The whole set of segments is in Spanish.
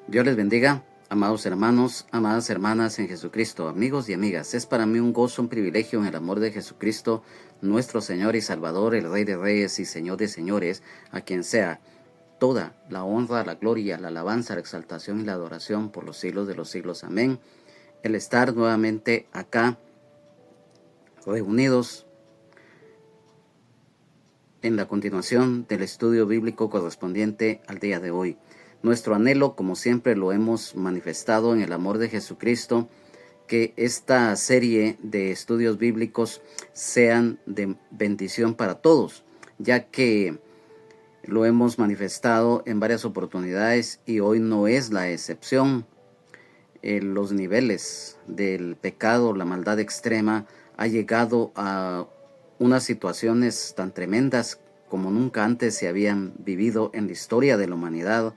Dios les bendiga, amados hermanos, amadas hermanas en Jesucristo, amigos y amigas. Es para mí un gozo, un privilegio en el amor de Jesucristo, nuestro Señor y Salvador, el Rey de Reyes y Señor de Señores, a quien sea toda la honra, la gloria, la alabanza, la exaltación y la adoración por los siglos de los siglos. Amén. El estar nuevamente acá, reunidos en la continuación del estudio bíblico correspondiente al día de hoy. Nuestro anhelo, como siempre lo hemos manifestado en el amor de Jesucristo, que esta serie de estudios bíblicos sean de bendición para todos, ya que lo hemos manifestado en varias oportunidades y hoy no es la excepción. Los niveles del pecado, la maldad extrema, ha llegado a unas situaciones tan tremendas como nunca antes se habían vivido en la historia de la humanidad.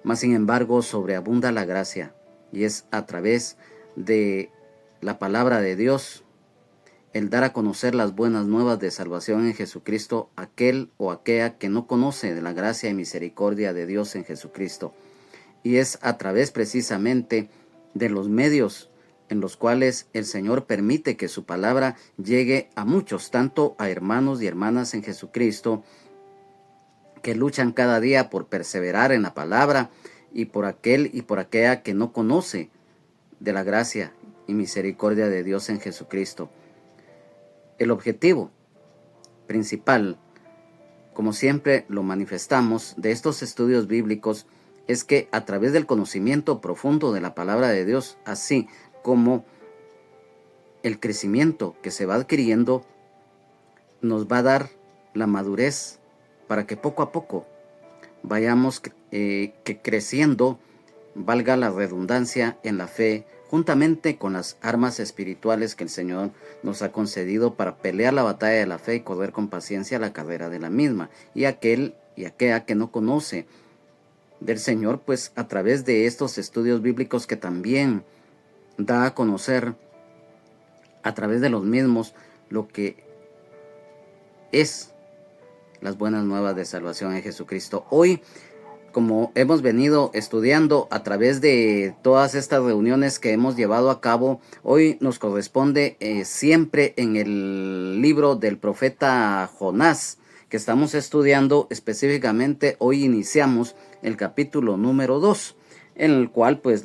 Mas sin embargo sobreabunda la gracia, y es a través de la palabra de Dios, el dar a conocer las buenas nuevas de salvación en Jesucristo, aquel o aquella que no conoce de la gracia y misericordia de Dios en Jesucristo. Y es a través precisamente de los medios en los cuales el Señor permite que su palabra llegue a muchos, tanto a hermanos y hermanas en Jesucristo, que luchan cada día por perseverar en la palabra, y por aquel y por aquella que no conoce de la gracia y misericordia de Dios en Jesucristo. El objetivo principal, como siempre lo manifestamos, de estos estudios bíblicos es que a través del conocimiento profundo de la palabra de Dios, así como el crecimiento que se va adquiriendo, nos va a dar la madurez para que poco a poco vayamos creciendo, valga la redundancia, en la fe, juntamente con las armas espirituales que el Señor nos ha concedido para pelear la batalla de la fe y correr con paciencia la carrera de la misma. Y aquel y aquella que no conoce del Señor, pues a través de estos estudios bíblicos que también da a conocer a través de los mismos lo que es las buenas nuevas de salvación en Jesucristo. Hoy, como hemos venido estudiando a través de todas estas reuniones que hemos llevado a cabo, hoy nos corresponde siempre en el libro del profeta Jonás, que estamos estudiando específicamente. Hoy iniciamos el capítulo número 2, en el cual pues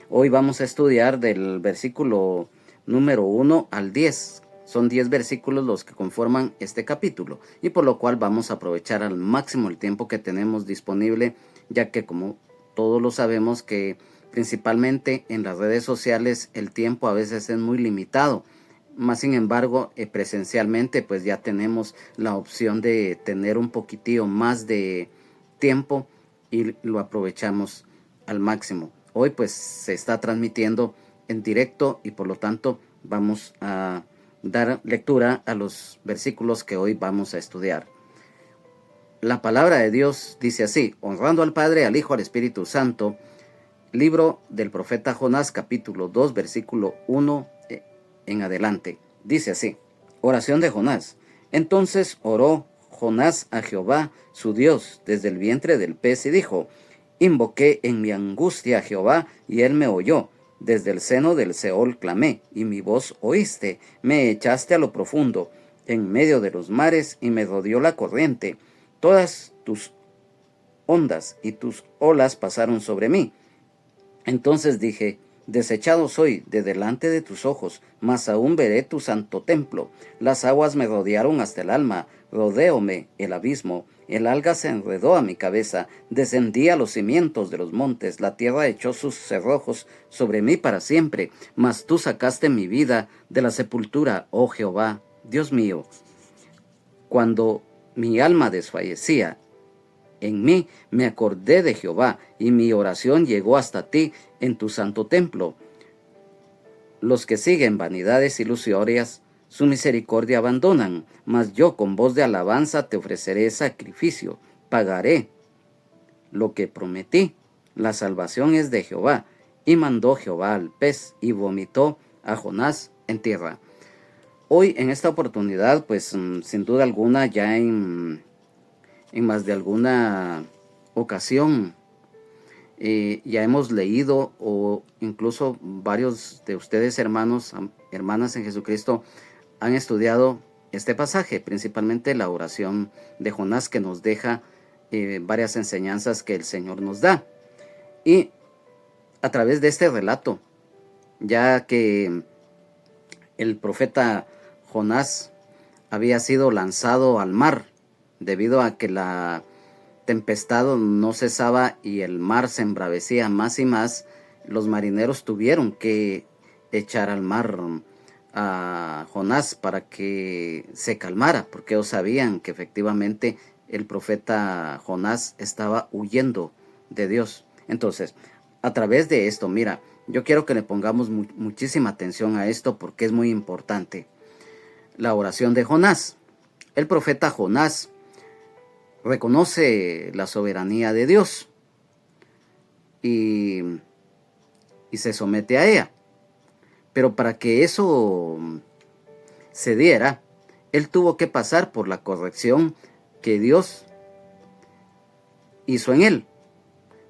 hoy vamos a estudiar del versículo número 1 al 10. Son 10 versículos los que conforman este capítulo, y por lo cual vamos a aprovechar al máximo el tiempo que tenemos disponible, ya que como todos lo sabemos que principalmente en las redes sociales el tiempo a veces es muy limitado. Más sin embargo, presencialmente pues ya tenemos la opción de tener un poquitillo más de tiempo y lo aprovechamos al máximo. Hoy pues se está transmitiendo en directo y por lo tanto vamos a dar lectura a los versículos que hoy vamos a estudiar. La palabra de Dios dice así: honrando al Padre, al Hijo, al Espíritu Santo. Libro del profeta Jonás, capítulo 2, versículo 1 en adelante. Dice así: oración de Jonás. Entonces oró Jonás a Jehová, su Dios, desde el vientre del pez, y dijo: invoqué en mi angustia a Jehová, y él me oyó. Desde el seno del Seol clamé, y mi voz oíste. Me echaste a lo profundo, en medio de los mares, y me rodeó la corriente. Todas tus ondas y tus olas pasaron sobre mí. Entonces dije: desechado soy de delante de tus ojos, mas aún veré tu santo templo. Las aguas me rodearon hasta el alma, rodéome el abismo. El alga se enredó a mi cabeza, descendí a los cimientos de los montes, la tierra echó sus cerrojos sobre mí para siempre. Mas tú sacaste mi vida de la sepultura, oh Jehová, Dios mío. Cuando mi alma desfallecía en mí, me acordé de Jehová, y mi oración llegó hasta ti en tu santo templo. Los que siguen vanidades ilusorias, su misericordia abandonan, mas yo con voz de alabanza te ofreceré sacrificio, pagaré lo que prometí. La salvación es de Jehová. Y mandó Jehová al pez, y vomitó a Jonás en tierra. Hoy en esta oportunidad, pues sin duda alguna, ya en más de alguna ocasión Ya hemos leído, o incluso varios de ustedes, hermanos, hermanas en Jesucristo, han estudiado este pasaje, principalmente la oración de Jonás, que nos deja varias enseñanzas que el Señor nos da. Y a través de este relato, ya que el profeta Jonás había sido lanzado al mar debido a que la tempestad no cesaba y el mar se embravecía más y más, los marineros tuvieron que echar al mar a Jonás para que se calmara, porque ellos sabían que efectivamente el profeta Jonás estaba huyendo de Dios. Entonces, a través de esto, mira, yo quiero que le pongamos muchísima atención a esto porque es muy importante. La oración de Jonás. El profeta Jonás reconoce la soberanía de Dios y se somete a ella. Pero para que eso se diera, él tuvo que pasar por la corrección que Dios hizo en él,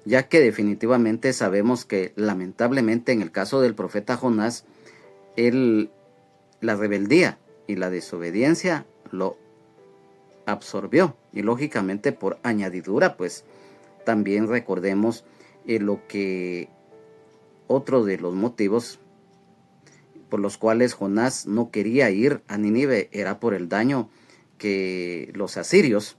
ya que definitivamente sabemos que lamentablemente en el caso del profeta Jonás, la rebeldía y la desobediencia lo absorbió, y lógicamente por añadidura, pues también recordemos lo que otro de los motivos por los cuales Jonás no quería ir a Nínive era por el daño que los asirios,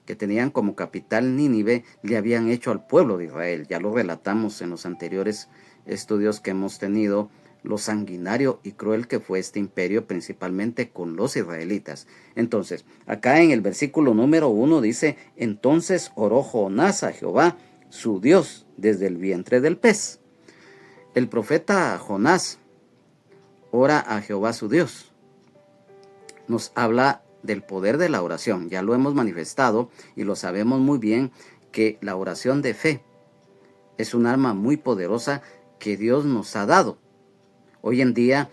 que tenían como capital Nínive, le habían hecho al pueblo de Israel. Ya lo relatamos en los anteriores estudios que hemos tenido, lo sanguinario y cruel que fue este imperio, principalmente con los israelitas. Entonces, acá en el versículo número 1 dice: entonces oró Jonás a Jehová, su Dios, desde el vientre del pez. El profeta Jonás ora a Jehová su Dios. Nos habla del poder de la oración. Ya lo hemos manifestado y lo sabemos muy bien, que la oración de fe es un arma muy poderosa que Dios nos ha dado. Hoy en día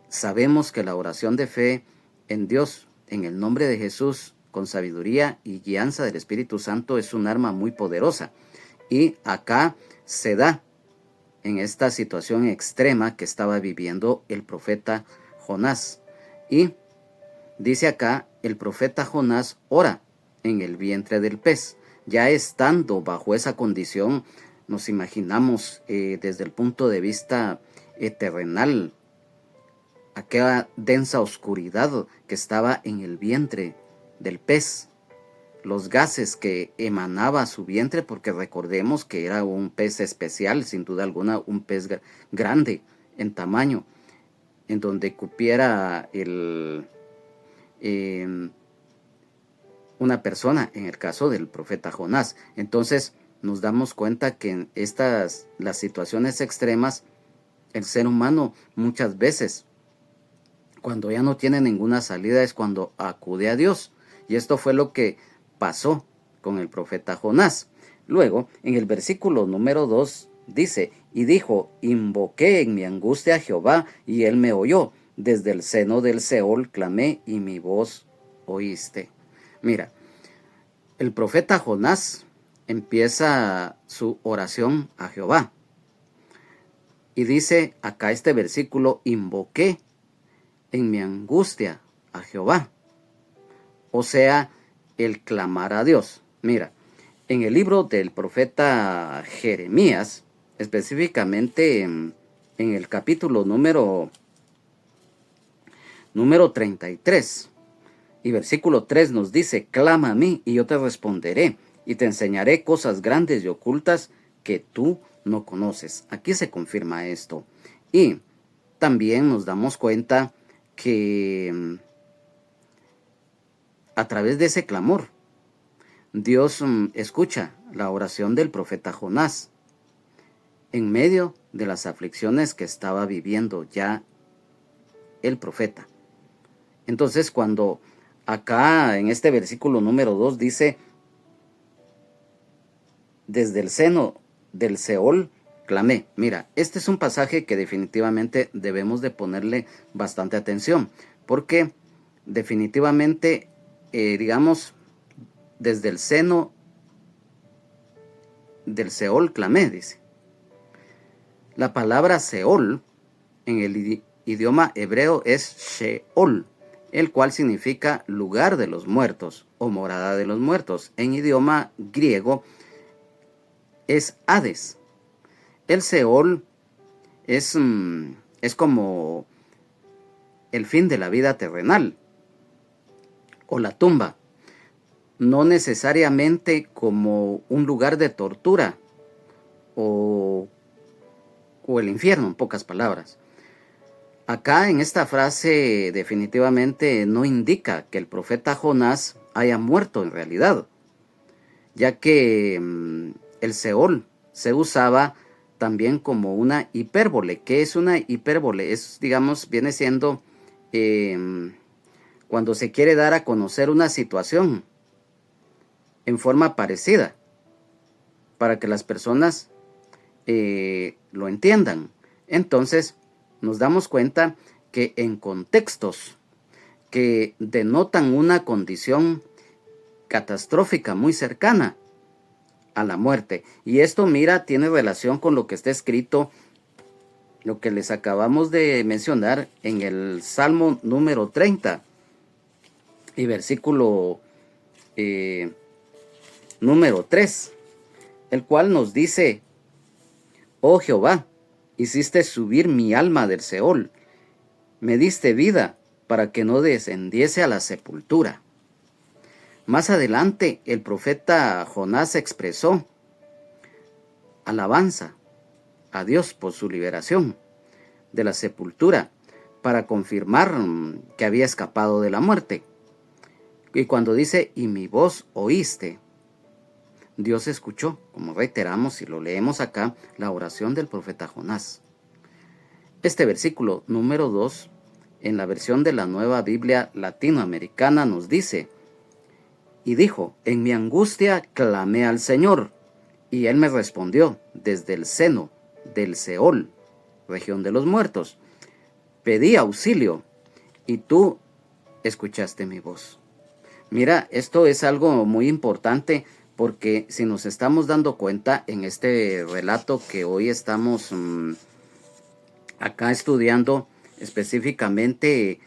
sabemos que la oración de fe en Dios, en el nombre de Jesús, con sabiduría y guianza del Espíritu Santo, es un arma muy poderosa. Y acá se da en esta situación extrema que estaba viviendo el profeta Jonás. Y dice acá, el profeta Jonás ora en el vientre del pez. Ya estando bajo esa condición, nos imaginamos desde el punto de vista terrenal, aquella densa oscuridad que estaba en el vientre del pez, los gases que emanaba su vientre, porque recordemos que era un pez especial, sin duda alguna, un pez grande en tamaño, en donde cupiera una persona, en el caso del profeta Jonás. Entonces nos damos cuenta que en las situaciones extremas, el ser humano muchas veces, cuando ya no tiene ninguna salida, es cuando acude a Dios. Y esto fue lo que pasó con el profeta Jonás. Luego, en el versículo número 2 dice: y dijo, invoqué en mi angustia a Jehová, y él me oyó. Desde el seno del Seol clamé, y mi voz oíste. Mira, el profeta Jonás empieza su oración a Jehová. Y dice acá este versículo: invoqué en mi angustia a Jehová. O sea, el clamar a Dios. Mira, en el libro del profeta Jeremías, específicamente en el capítulo número 33 y versículo 3 nos dice: clama a mí y yo te responderé, y te enseñaré cosas grandes y ocultas que tú no conoces. Aquí se confirma esto. Y también nos damos cuenta que a través de ese clamor, Dios escucha la oración del profeta Jonás en medio de las aflicciones que estaba viviendo ya el profeta. Entonces, cuando acá en este versículo número 2 dice: desde el seno del Seol clamé. Mira, este es un pasaje que definitivamente debemos de ponerle bastante atención, porque definitivamente, digamos, desde el seno del Seol clamé, dice. La palabra Seol en el idioma hebreo es Sheol, el cual significa lugar de los muertos o morada de los muertos. En idioma griego es Hades. El Seol es como el fin de la vida terrenal o la tumba, no necesariamente como un lugar de tortura o el infierno, en pocas palabras. Acá en esta frase definitivamente no indica que el profeta Jonás haya muerto en realidad, ya que el Seol se usaba también como una hipérbole. ¿Qué es una hipérbole? Es, digamos, viene siendo cuando se quiere dar a conocer una situación en forma parecida, para que las personas lo entiendan. Entonces, nos damos cuenta que en contextos que denotan una condición catastrófica muy cercana a la muerte, y esto, mira, tiene relación con lo que está escrito, lo que les acabamos de mencionar en el Salmo número 30 y versículo número 3, el cual nos dice: oh Jehová, hiciste subir mi alma del Seol, me diste vida para que no descendiese a la sepultura. Más adelante el profeta Jonás expresó alabanza a Dios por su liberación de la sepultura, para confirmar que había escapado de la muerte. Y cuando dice, y mi voz oíste, Dios escuchó, como reiteramos y lo leemos acá, la oración del profeta Jonás. Este versículo número 2, en la versión de la Nueva Biblia Latinoamericana, nos dice: y dijo, en mi angustia clamé al Señor, y Él me respondió desde el seno del Seol, región de los muertos. Pedí auxilio, y tú escuchaste mi voz. Mira, esto es algo muy importante, porque si nos estamos dando cuenta en este relato que hoy estamos acá estudiando específicamente,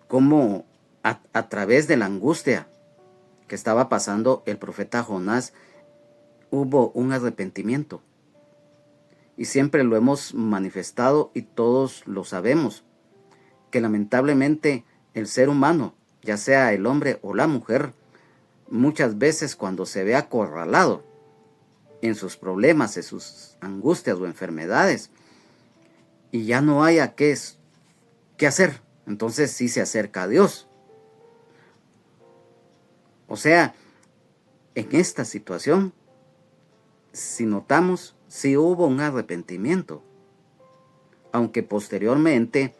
cómo a través de la angustia que estaba pasando el profeta Jonás, hubo un arrepentimiento. Y siempre lo hemos manifestado y todos lo sabemos, que lamentablemente el ser humano, ya sea el hombre o la mujer, muchas veces cuando se ve acorralado en sus problemas, en sus angustias o enfermedades, y ya no haya qué hacer, entonces sí se acerca a Dios. O sea, en esta situación, si notamos, sí hubo un arrepentimiento, aunque posteriormente,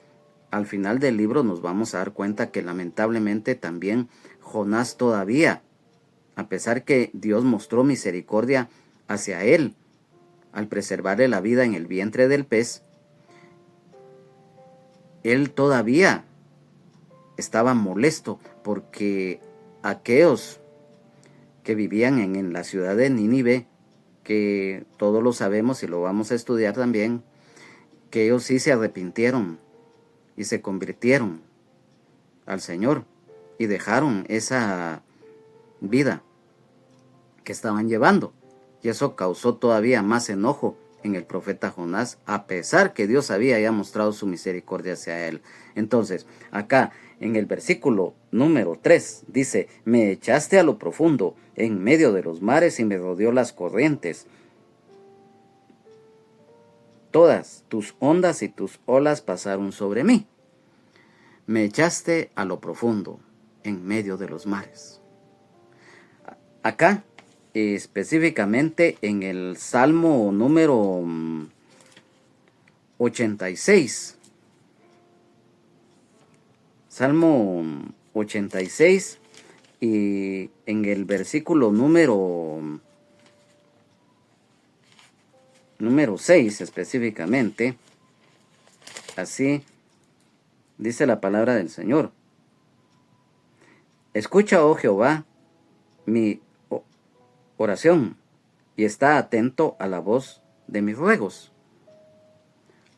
al final del libro, nos vamos a dar cuenta que lamentablemente también Jonás todavía, a pesar que Dios mostró misericordia hacia él al preservarle la vida en el vientre del pez, él todavía estaba molesto porque aquellos que vivían en la ciudad de Nínive, que todos lo sabemos y lo vamos a estudiar también, que ellos sí se arrepintieron y se convirtieron al Señor y dejaron esa vida que estaban llevando. Y eso causó todavía más enojo en el profeta Jonás, a pesar que Dios había ya mostrado su misericordia hacia él. Entonces, acá en el versículo número 3 dice: me echaste a lo profundo, en medio de los mares, y me rodeó las corrientes. Todas tus ondas y tus olas pasaron sobre mí. Me echaste a lo profundo, en medio de los mares. Acá, específicamente en el Salmo número 86. Salmo 86, y en el versículo número 6 específicamente, así dice la palabra del Señor: escucha, oh Jehová, mi oración, y está atento a la voz de mis ruegos.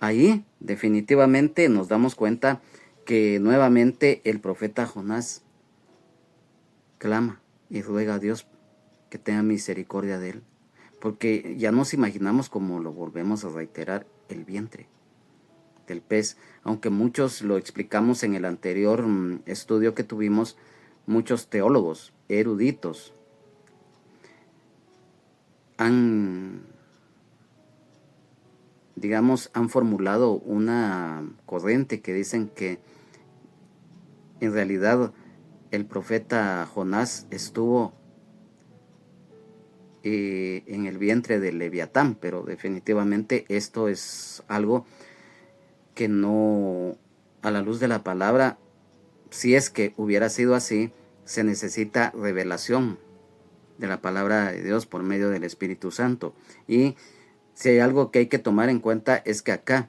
Ahí definitivamente nos damos cuenta que nuevamente el profeta Jonás clama y ruega a Dios que tenga misericordia de él, porque ya nos imaginamos, como lo volvemos a reiterar, el vientre del pez, aunque muchos lo explicamos en el anterior estudio que tuvimos, muchos teólogos eruditos han formulado una corriente que dicen que en realidad el profeta Jonás estuvo en el vientre del Leviatán, pero definitivamente esto es algo que no, a la luz de la palabra, si es que hubiera sido así, se necesita revelación de la palabra de Dios por medio del Espíritu Santo. Y si hay algo que hay que tomar en cuenta es que acá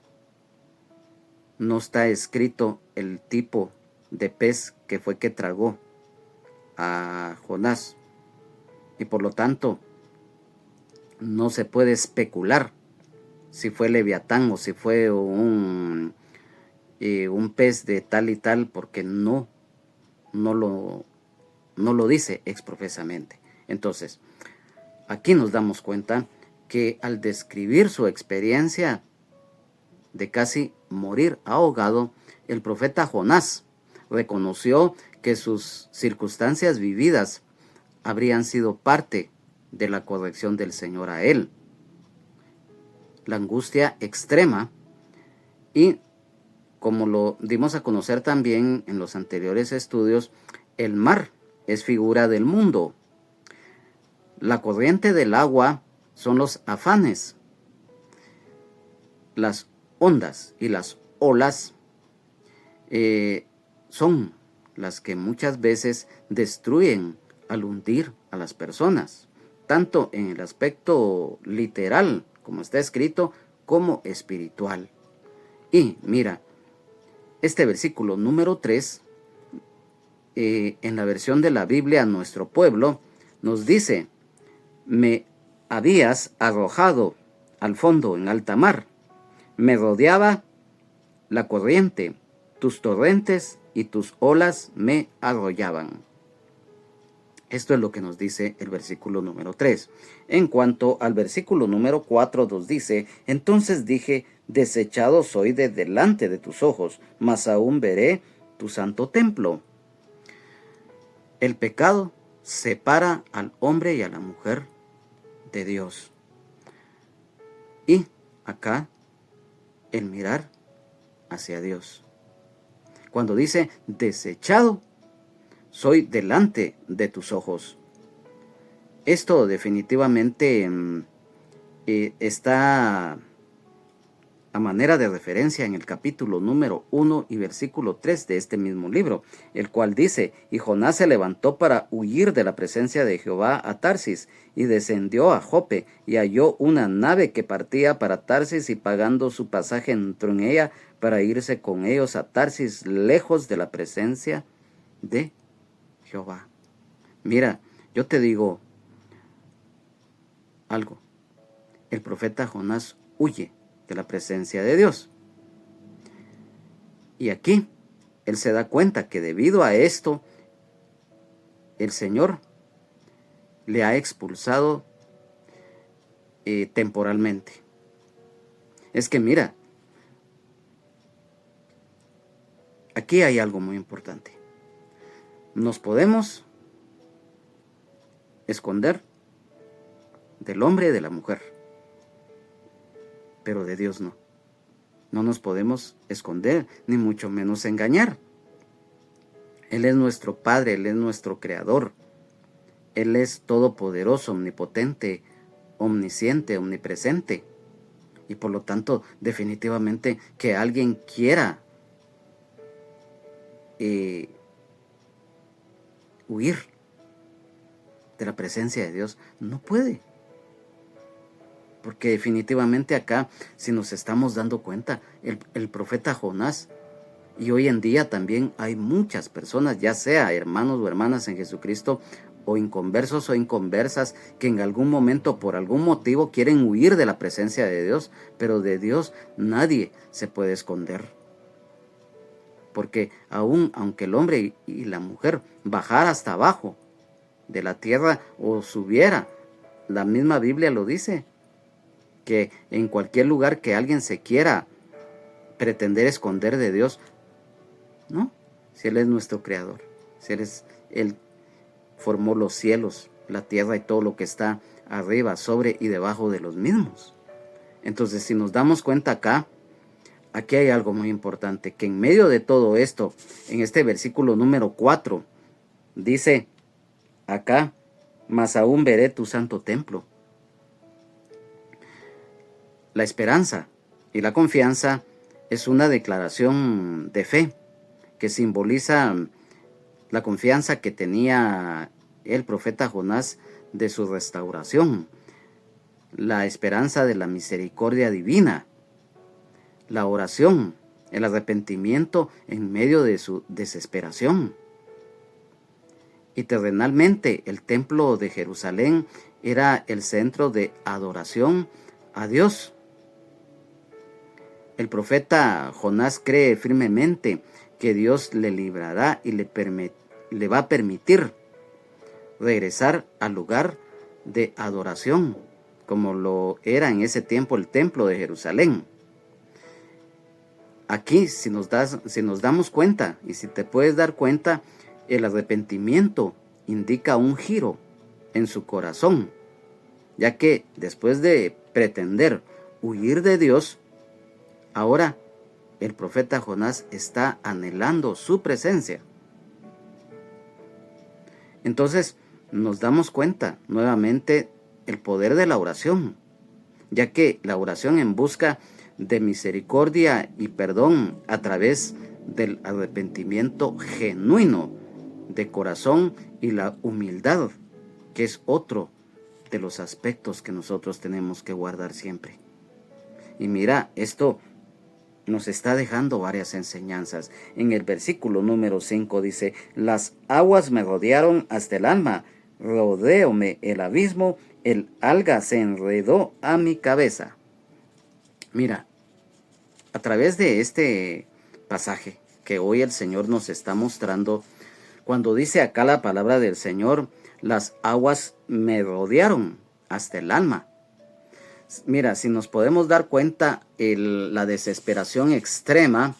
no está escrito el tipo de pez que fue que tragó a Jonás, y por lo tanto no se puede especular si fue Leviatán o si fue un pez de tal y tal, porque no lo dice exprofesamente. Entonces, aquí nos damos cuenta que al describir su experiencia de casi morir ahogado, el profeta Jonás reconoció que sus circunstancias vividas habrían sido parte de la corrección del Señor a él. La angustia extrema, y como lo dimos a conocer también en los anteriores estudios, el mar es figura del mundo. La corriente del agua son los afanes. Las ondas y las olas son las que muchas veces destruyen al hundir a las personas, tanto en el aspecto literal, como está escrito, como espiritual. Y mira, este versículo número 3, en la versión de la Biblia Nuestro Pueblo, nos dice: me habías arrojado al fondo en alta mar, me rodeaba la corriente, tus torrentes y tus olas me arrollaban. Esto es lo que nos dice el versículo número 3. En cuanto al versículo número 4, nos dice: entonces dije, desechado soy de delante de tus ojos, mas aún veré tu santo templo. El pecado separa al hombre y a la mujer de Dios. Y acá, el mirar hacia Dios. Cuando dice desechado, soy delante de tus ojos. Esto definitivamente está a manera de referencia en el capítulo número 1 y versículo 3 de este mismo libro, el cual dice: y Jonás se levantó para huir de la presencia de Jehová a Tarsis, y descendió a Jope, y halló una nave que partía para Tarsis, y pagando su pasaje entró en ella para irse con ellos a Tarsis, lejos de la presencia de Jehová. Mira, yo te digo algo. El profeta Jonás huye de la presencia de Dios. Y aquí él se da cuenta que debido a esto, el Señor le ha expulsado temporalmente. Es que mira, aquí hay algo muy importante. Nos podemos esconder del hombre y de la mujer, pero de Dios no. No nos podemos esconder, ni mucho menos engañar. Él es nuestro Padre, Él es nuestro Creador. Él es todopoderoso, omnipotente, omnisciente, omnipresente. Y por lo tanto, definitivamente, que alguien quiera huir de la presencia de Dios, no puede. Porque definitivamente acá, si nos estamos dando cuenta, el profeta Jonás, y hoy en día también hay muchas personas, ya sea hermanos o hermanas en Jesucristo, o inconversos o inconversas que en algún momento por algún motivo quieren huir de la presencia de Dios, pero de Dios nadie se puede esconder. Porque aunque el hombre y la mujer bajara hasta abajo de la tierra o subiera, la misma Biblia lo dice, que en cualquier lugar que alguien se quiera pretender esconder de Dios, no, si Él es nuestro creador, si Él formó los cielos, la tierra y todo lo que está arriba, sobre y debajo de los mismos. Entonces, si nos damos cuenta acá, aquí hay algo muy importante, que en medio de todo esto, en este versículo número 4, dice acá, mas aún veré tu santo templo. La esperanza y la confianza es una declaración de fe que simboliza la confianza que tenía el profeta Jonás de su restauración, la esperanza de la misericordia divina, la oración, el arrepentimiento en medio de su desesperación. Y terrenalmente el templo de Jerusalén era el centro de adoración a Dios. El profeta Jonás cree firmemente que Dios le librará y le va a permitir regresar al lugar de adoración, como lo era en ese tiempo el templo de Jerusalén. Aquí, si nos damos cuenta, y si te puedes dar cuenta, el arrepentimiento indica un giro en su corazón, ya que después de pretender huir de Dios, ahora el profeta Jonás está anhelando su presencia. Entonces nos damos cuenta nuevamente el poder de la oración, ya que la oración en busca de misericordia y perdón a través del arrepentimiento genuino de corazón y la humildad, que es otro de los aspectos que nosotros tenemos que guardar siempre. Y mira, esto nos está dejando varias enseñanzas. En el versículo número 5 dice, las aguas me rodearon hasta el alma, rodeóme el abismo, el alga se enredó a mi cabeza. Mira, a través de este pasaje que hoy el Señor nos está mostrando, cuando dice acá la palabra del Señor, las aguas me rodearon hasta el alma. Mira, si nos podemos dar cuenta la desesperación extrema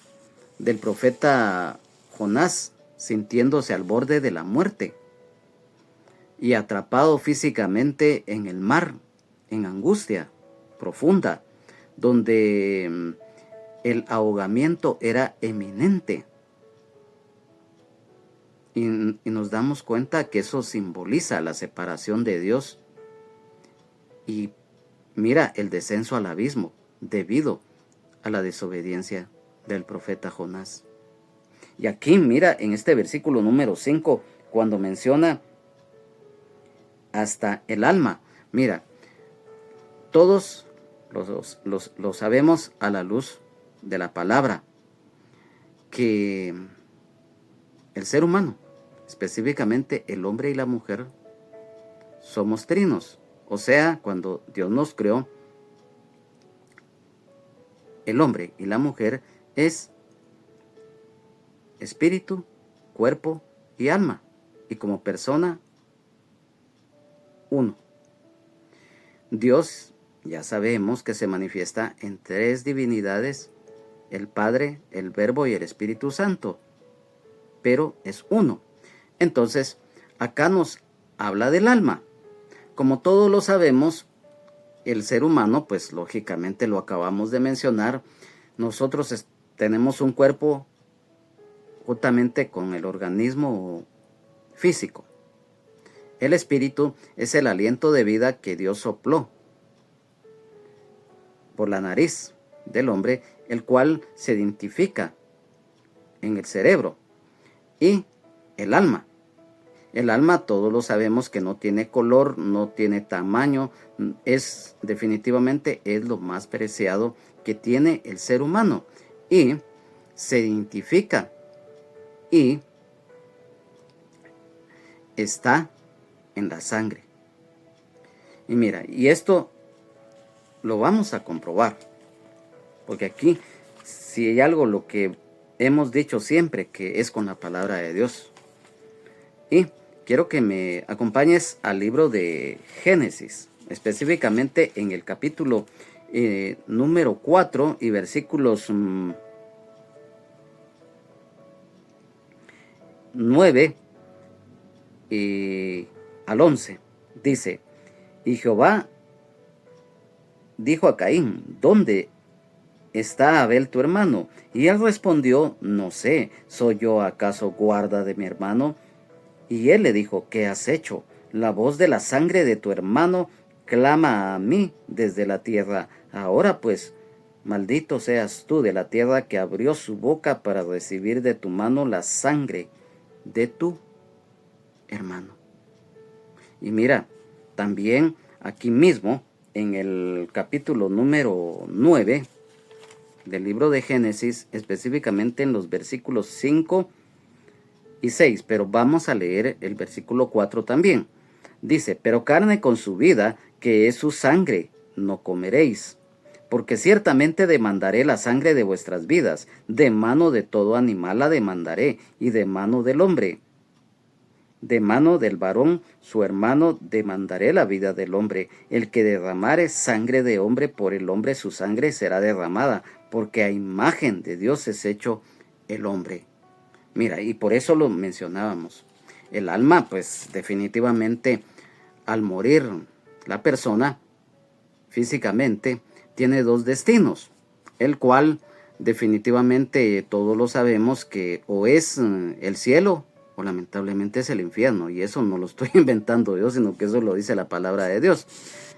del profeta Jonás, sintiéndose al borde de la muerte y atrapado físicamente en el mar, en angustia profunda, donde el ahogamiento era eminente. Y nos damos cuenta que eso simboliza la separación de Dios y mira el descenso al abismo debido a la desobediencia del profeta Jonás. Y aquí mira en este versículo número 5 cuando menciona hasta el alma. Mira, todos lo sabemos a la luz de la palabra, que el ser humano, específicamente el hombre y la mujer, somos trinos. O sea, cuando Dios nos creó, el hombre y la mujer es espíritu, cuerpo y alma. Y como persona, uno. Dios, ya sabemos que se manifiesta en tres divinidades, el Padre, el Verbo y el Espíritu Santo. Pero es uno. Entonces, acá nos habla del alma. Como todos lo sabemos, el ser humano, pues lógicamente lo acabamos de mencionar, nosotros tenemos un cuerpo juntamente con el organismo físico. El espíritu es el aliento de vida que Dios sopló por la nariz del hombre, el cual se identifica en el cerebro. Y el alma. El alma, todos lo sabemos que no tiene color, no tiene tamaño, definitivamente es lo más preciado que tiene el ser humano. Y se identifica y está en la sangre. Y mira, y esto lo vamos a comprobar, porque aquí, si hay algo lo que hemos dicho siempre, que es con la palabra de Dios. Y quiero que me acompañes al libro de Génesis, específicamente en el capítulo número 4 y versículos 9 al 11. Dice: y Jehová dijo a Caín: ¿dónde está Abel tu hermano? Y él respondió: no sé, ¿soy yo acaso guarda de mi hermano? Y él le dijo: ¿qué has hecho? La voz de la sangre de tu hermano clama a mí desde la tierra. Ahora pues, maldito seas tú de la tierra que abrió su boca para recibir de tu mano la sangre de tu hermano. Y mira, también aquí mismo, en el capítulo número 9 del libro de Génesis, específicamente en los versículos 5 y 6, pero vamos a leer el versículo 4 también. Dice: pero carne con su vida, que es su sangre, no comeréis, porque ciertamente demandaré la sangre de vuestras vidas, de mano de todo animal la demandaré, y de mano del hombre. De mano del varón, su hermano, demandaré la vida del hombre. El que derramare sangre de hombre, por el hombre su sangre será derramada, porque a imagen de Dios es hecho el hombre. Mira, y por eso lo mencionábamos. El alma, pues definitivamente, al morir la persona físicamente, tiene dos destinos, el cual definitivamente todos lo sabemos que o es el cielo o lamentablemente es el infierno. Y eso no lo estoy inventando yo, sino que eso lo dice la palabra de Dios.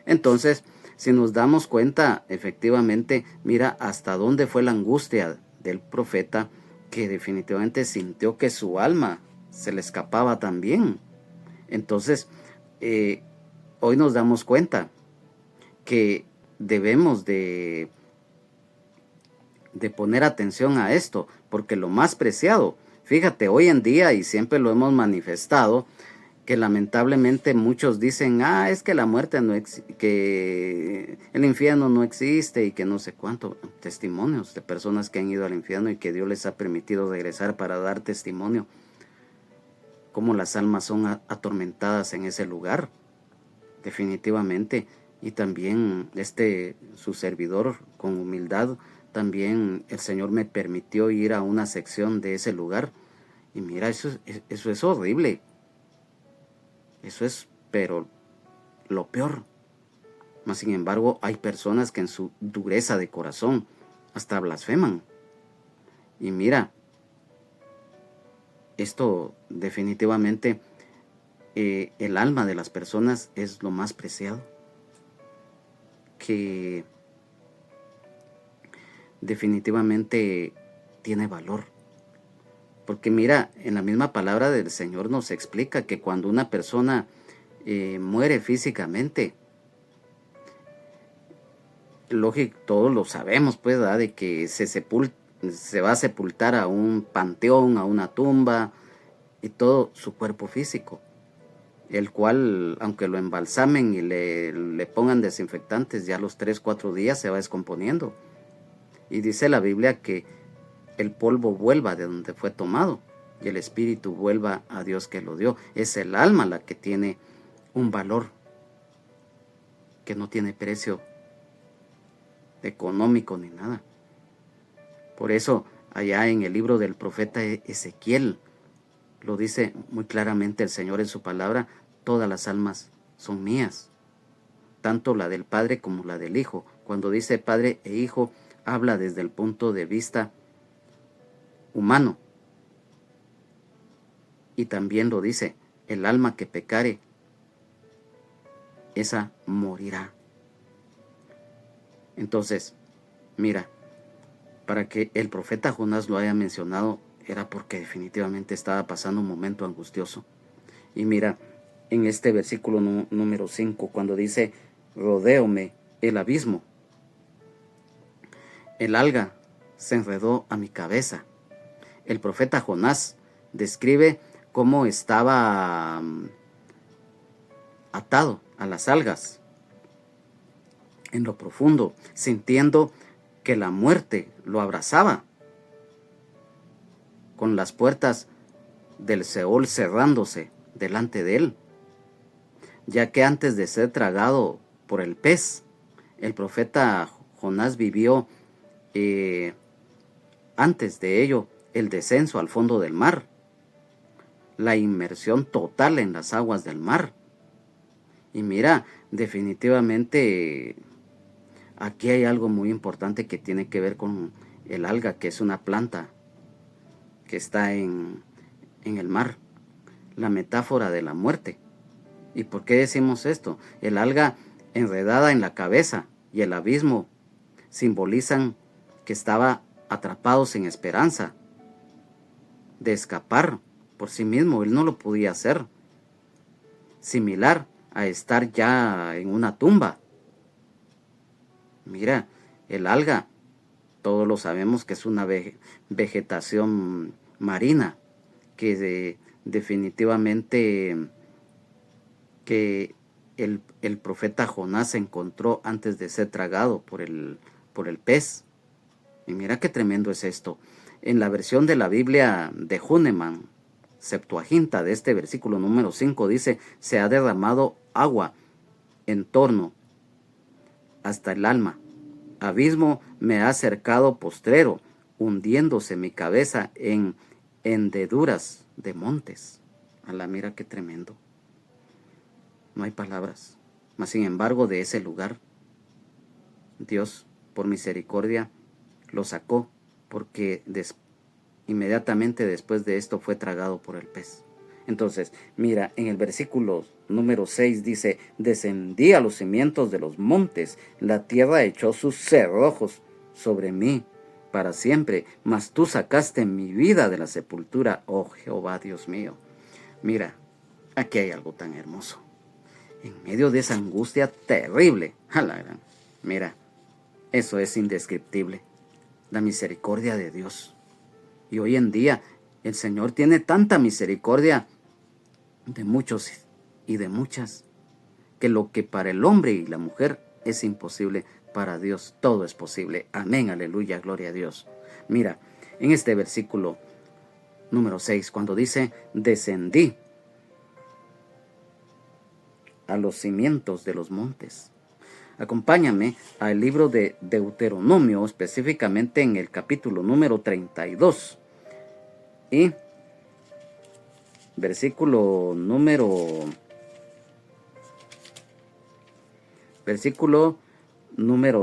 Entonces, si nos damos cuenta, efectivamente, mira hasta dónde fue la angustia del profeta, que definitivamente sintió que su alma se le escapaba también. Entonces, hoy nos damos cuenta que debemos de poner atención a esto, porque lo más preciado, fíjate, hoy en día, y siempre lo hemos manifestado, que lamentablemente muchos dicen: es que la muerte no existe, que el infierno no existe, y que no sé cuánto. Testimonios de personas que han ido al infierno y que Dios les ha permitido regresar para dar testimonio, cómo las almas son atormentadas en ese lugar, definitivamente. Y también su servidor, con humildad, también el Señor me permitió ir a una sección de ese lugar, y mira, eso es horrible. Eso es, pero lo peor. Mas sin embargo, hay personas que en su dureza de corazón hasta blasfeman. Y mira, esto definitivamente, el alma de las personas es lo más preciado, que definitivamente tiene valor. Porque mira, en la misma palabra del Señor nos explica que cuando una persona muere físicamente, lógico, todos lo sabemos, pues, ¿verdad? De que se va a sepultar a un panteón, a una tumba, y todo su cuerpo físico, el cual, aunque lo embalsamen y le pongan desinfectantes, ya a los 3-4 días se va descomponiendo. Y dice la Biblia que el polvo vuelva de donde fue tomado y el espíritu vuelva a Dios que lo dio. Es el alma la que tiene un valor que no tiene precio económico ni nada. Por eso allá en el libro del profeta Ezequiel lo dice muy claramente el Señor en su palabra: todas las almas son mías, tanto la del Padre como la del Hijo. Cuando dice Padre e Hijo, habla desde el punto de vista humano. Y también lo dice: el alma que pecare, esa morirá. Entonces, mira, para que el profeta Jonás lo haya mencionado, era porque definitivamente estaba pasando un momento angustioso. Y mira, en este versículo número 5, cuando dice: rodéome el abismo, el alga se enredó a mi cabeza. El profeta Jonás describe cómo estaba atado a las algas, en lo profundo, sintiendo que la muerte lo abrazaba, con las puertas del Seol cerrándose delante de él, ya que antes de ser tragado por el pez, el profeta Jonás vivió antes de ello el descenso al fondo del mar, la inmersión total en las aguas del mar. Y mira, definitivamente aquí hay algo muy importante que tiene que ver con el alga, que es una planta que está en el mar, la metáfora de la muerte. ¿Y por qué decimos esto? El alga enredada en la cabeza y el abismo simbolizan que estaba atrapado sin esperanza de escapar por sí mismo. Él no lo podía hacer. Similar a estar ya en una tumba. Mira, el alga, todos lo sabemos que es una vegetación marina, que definitivamente que el profeta Jonás encontró antes de ser tragado por el pez. Y mira qué tremendo es esto. En la versión de la Biblia de Hahnemann, Septuaginta, de este versículo número 5, dice: se ha derramado agua en torno hasta el alma. Abismo me ha cercado postrero, hundiéndose mi cabeza en hendeduras de montes. Mira qué tremendo. No hay palabras. Mas sin embargo, de ese lugar, Dios, por misericordia, lo sacó, porque inmediatamente después de esto fue tragado por el pez. Entonces, mira, en el versículo número 6 dice: descendí a los cimientos de los montes, la tierra echó sus cerrojos sobre mí para siempre, mas tú sacaste mi vida de la sepultura, oh Jehová Dios mío. Mira, aquí hay algo tan hermoso. En medio de esa angustia terrible, mira, eso es indescriptible, la misericordia de Dios. Y hoy en día el Señor tiene tanta misericordia de muchos y de muchas, que lo que para el hombre y la mujer es imposible, para Dios todo es posible. Amén, aleluya, gloria a Dios. Mira, en este versículo número 6, cuando dice: descendí a los cimientos de los montes. Acompáñame al libro de Deuteronomio, específicamente en el capítulo número 32. Y versículo número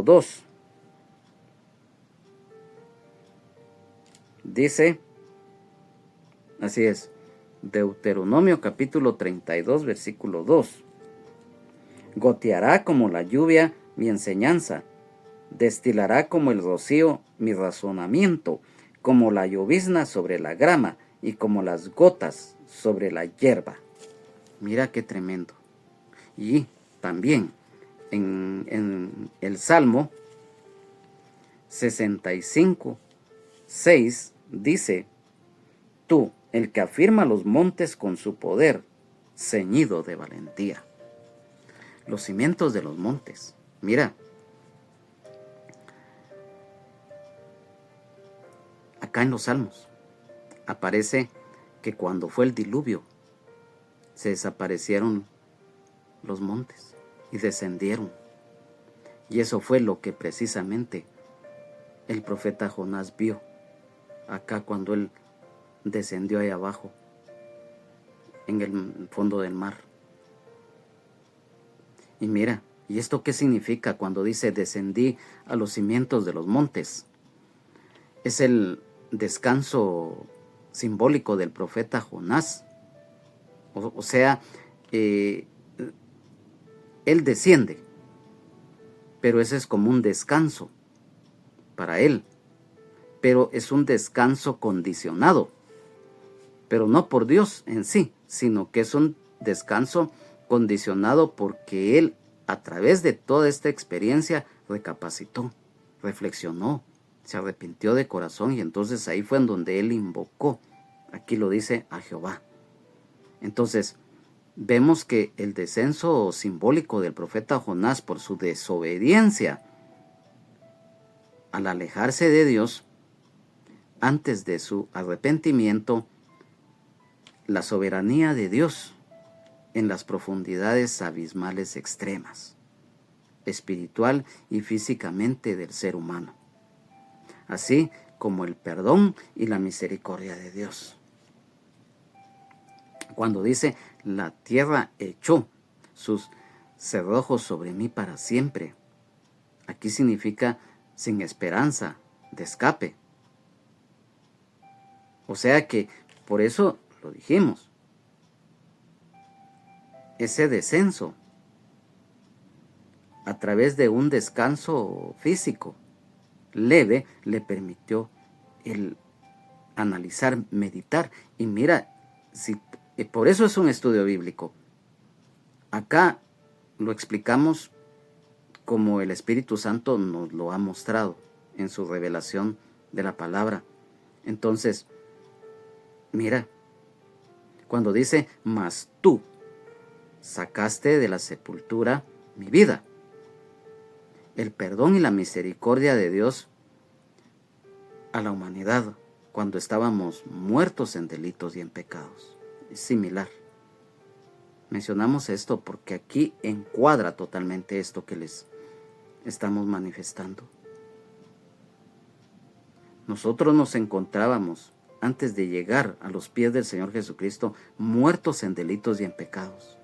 2. Dice, así es, Deuteronomio capítulo 32, versículo 2. Goteará como la lluvia mi enseñanza, destilará como el rocío mi razonamiento, como la llovizna sobre la grama y como las gotas sobre la hierba. Mira qué tremendo. Y también en el Salmo 65, 6 dice: tú, el que afirma los montes con su poder, ceñido de valentía. Los cimientos de los montes. Mira, acá en los Salmos aparece que cuando fue el diluvio se desaparecieron los montes y descendieron. Y eso fue lo que precisamente el profeta Jonás vio acá cuando él descendió ahí abajo en el fondo del mar. Y mira, ¿y esto qué significa cuando dice descendí a los cimientos de los montes? Es el descanso simbólico del profeta Jonás. O sea, él desciende, pero ese es como un descanso para él. Pero es un descanso condicionado, pero no por Dios en sí, sino que es un descanso condicionado porque él, a través de toda esta experiencia, recapacitó, reflexionó, se arrepintió de corazón, y entonces ahí fue en donde él invocó, aquí lo dice, a Jehová. Entonces, vemos que el descenso simbólico del profeta Jonás por su desobediencia al alejarse de Dios, antes de su arrepentimiento, la soberanía de Dios en las profundidades abismales extremas, espiritual y físicamente del ser humano, así como el perdón y la misericordia de Dios. Cuando dice, la tierra echó sus cerrojos sobre mí para siempre, aquí significa sin esperanza de escape. O sea que, por eso lo dijimos, ese descenso a través de un descanso físico leve le permitió el analizar, meditar. Y mira, por eso es un estudio bíblico. Acá lo explicamos como el Espíritu Santo nos lo ha mostrado en su revelación de la palabra. Entonces, mira, cuando dice, mas tú sacaste de la sepultura mi vida. El perdón y la misericordia de Dios a la humanidad cuando estábamos muertos en delitos y en pecados. Es similar. Mencionamos esto porque aquí encuadra totalmente esto que les estamos manifestando. Nosotros nos encontrábamos, antes de llegar a los pies del Señor Jesucristo, muertos en delitos y en pecados.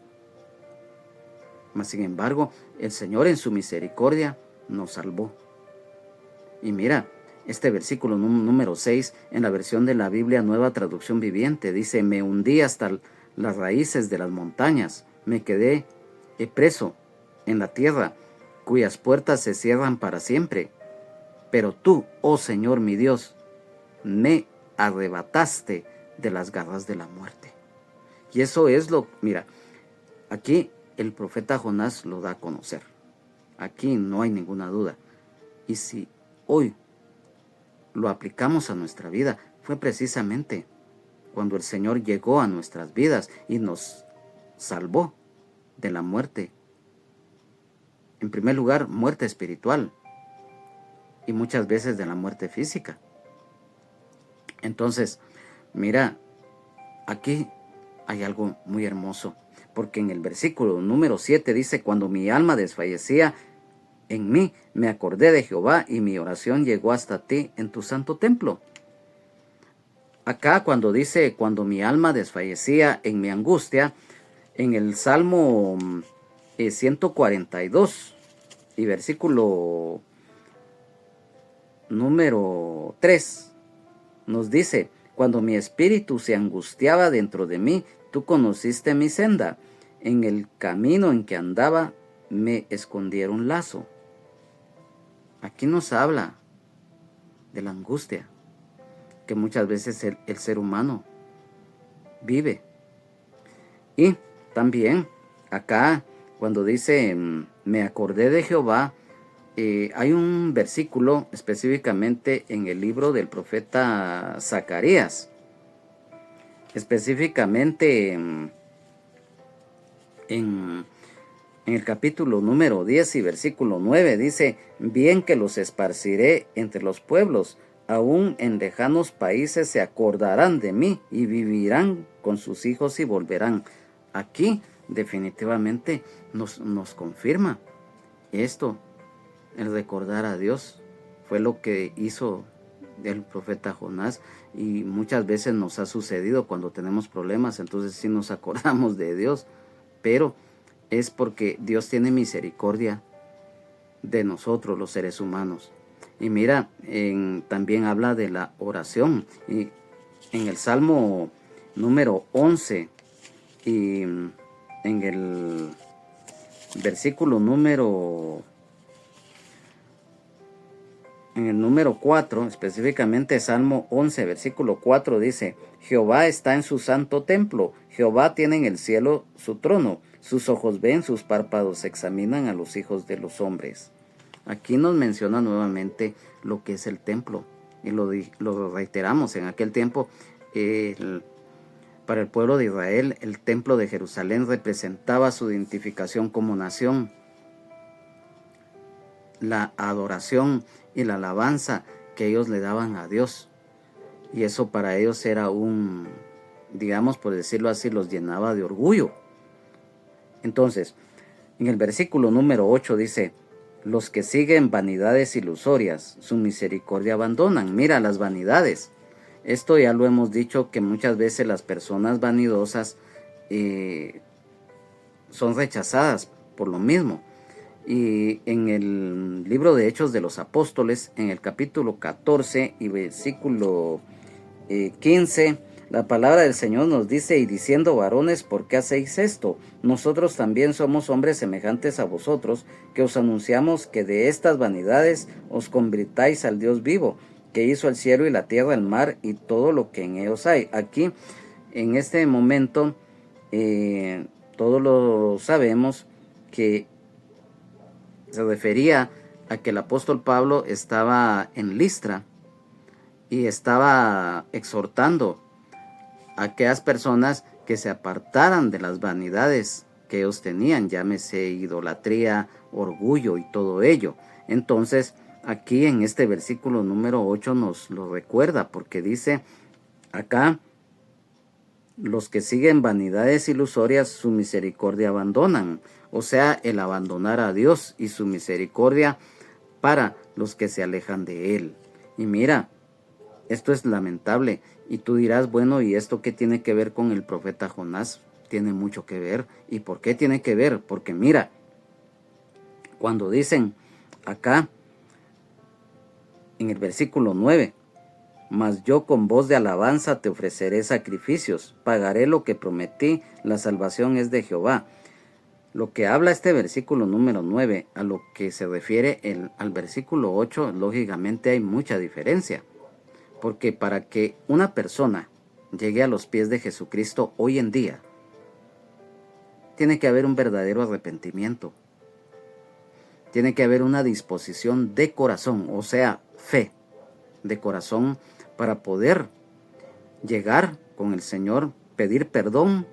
Mas sin embargo, el Señor en su misericordia nos salvó. Y mira, este versículo número 6, en la versión de la Biblia Nueva Traducción Viviente, dice, me hundí hasta las raíces de las montañas, me quedé preso en la tierra, cuyas puertas se cierran para siempre. Pero tú, oh Señor mi Dios, me arrebataste de las garras de la muerte. Y eso es mira, aquí el profeta Jonás lo da a conocer. Aquí no hay ninguna duda. Y si hoy lo aplicamos a nuestra vida, fue precisamente cuando el Señor llegó a nuestras vidas y nos salvó de la muerte. En primer lugar, muerte espiritual y muchas veces de la muerte física. Entonces, mira, aquí hay algo muy hermoso, porque en el versículo número 7 dice, cuando mi alma desfallecía en mí, me acordé de Jehová y mi oración llegó hasta ti en tu santo templo. Acá cuando dice, cuando mi alma desfallecía en mi angustia, en el Salmo 142 y versículo número 3, nos dice, cuando mi espíritu se angustiaba dentro de mí, tú conociste mi senda. En el camino en que andaba, me escondieron lazo. Aquí nos habla de la angustia que muchas veces el ser humano vive. Y también acá, cuando dice, me acordé de Jehová, hay un versículo específicamente en el libro del profeta Zacarías, específicamente en el capítulo número 10 y versículo 9, dice, bien que los esparciré entre los pueblos, aún en lejanos países se acordarán de mí y vivirán con sus hijos y volverán. Aquí definitivamente nos confirma esto. El recordar a Dios fue lo que hizo el profeta Jonás, y muchas veces nos ha sucedido cuando tenemos problemas, entonces sí nos acordamos de Dios, pero es porque Dios tiene misericordia de nosotros los seres humanos. Y mira, también habla de la oración, y en el Salmo número 11 y en el versículo número 4, específicamente Salmo 11, versículo 4 dice, Jehová está en su santo templo, Jehová tiene en el cielo su trono, sus ojos ven, sus párpados examinan a los hijos de los hombres. Aquí nos menciona nuevamente lo que es el templo, y lo reiteramos en aquel tiempo. Para el pueblo de Israel, el templo de Jerusalén representaba su identificación como nación. La adoración y la alabanza que ellos le daban a Dios. Y eso para ellos era digamos por decirlo así, los llenaba de orgullo. Entonces, en el versículo número 8 dice: los que siguen vanidades ilusorias, su misericordia abandonan. Mira las vanidades. Esto ya lo hemos dicho, que muchas veces las personas vanidosas son rechazadas por lo mismo. Y en el libro de Hechos de los Apóstoles, en el capítulo 14 y versículo 15, la palabra del Señor nos dice: y diciendo, varones, ¿por qué hacéis esto? Nosotros también somos hombres semejantes a vosotros, que os anunciamos que de estas vanidades os convirtáis al Dios vivo, que hizo el cielo y la tierra, el mar y todo lo que en ellos hay. Aquí, en este momento, todos lo sabemos que se refería a que el apóstol Pablo estaba en Listra y estaba exhortando a aquellas personas que se apartaran de las vanidades que ellos tenían, llámese idolatría, orgullo y todo ello. Entonces, aquí en este versículo número 8 nos lo recuerda, porque dice acá: los que siguen vanidades ilusorias, su misericordia abandonan. O sea, el abandonar a Dios y su misericordia para los que se alejan de Él. Y mira, esto es lamentable. Y tú dirás, bueno, ¿y esto qué tiene que ver con el profeta Jonás? Tiene mucho que ver. ¿Y por qué tiene que ver? Porque mira, cuando dicen acá, en el versículo 9, mas yo con voz de alabanza te ofreceré sacrificios, pagaré lo que prometí, la salvación es de Jehová. Lo que habla este versículo número 9 a lo que se refiere al versículo 8, lógicamente hay mucha diferencia. Porque para que una persona llegue a los pies de Jesucristo hoy en día, tiene que haber un verdadero arrepentimiento. Tiene que haber una disposición de corazón, o sea, fe de corazón, para poder llegar con el Señor, pedir perdón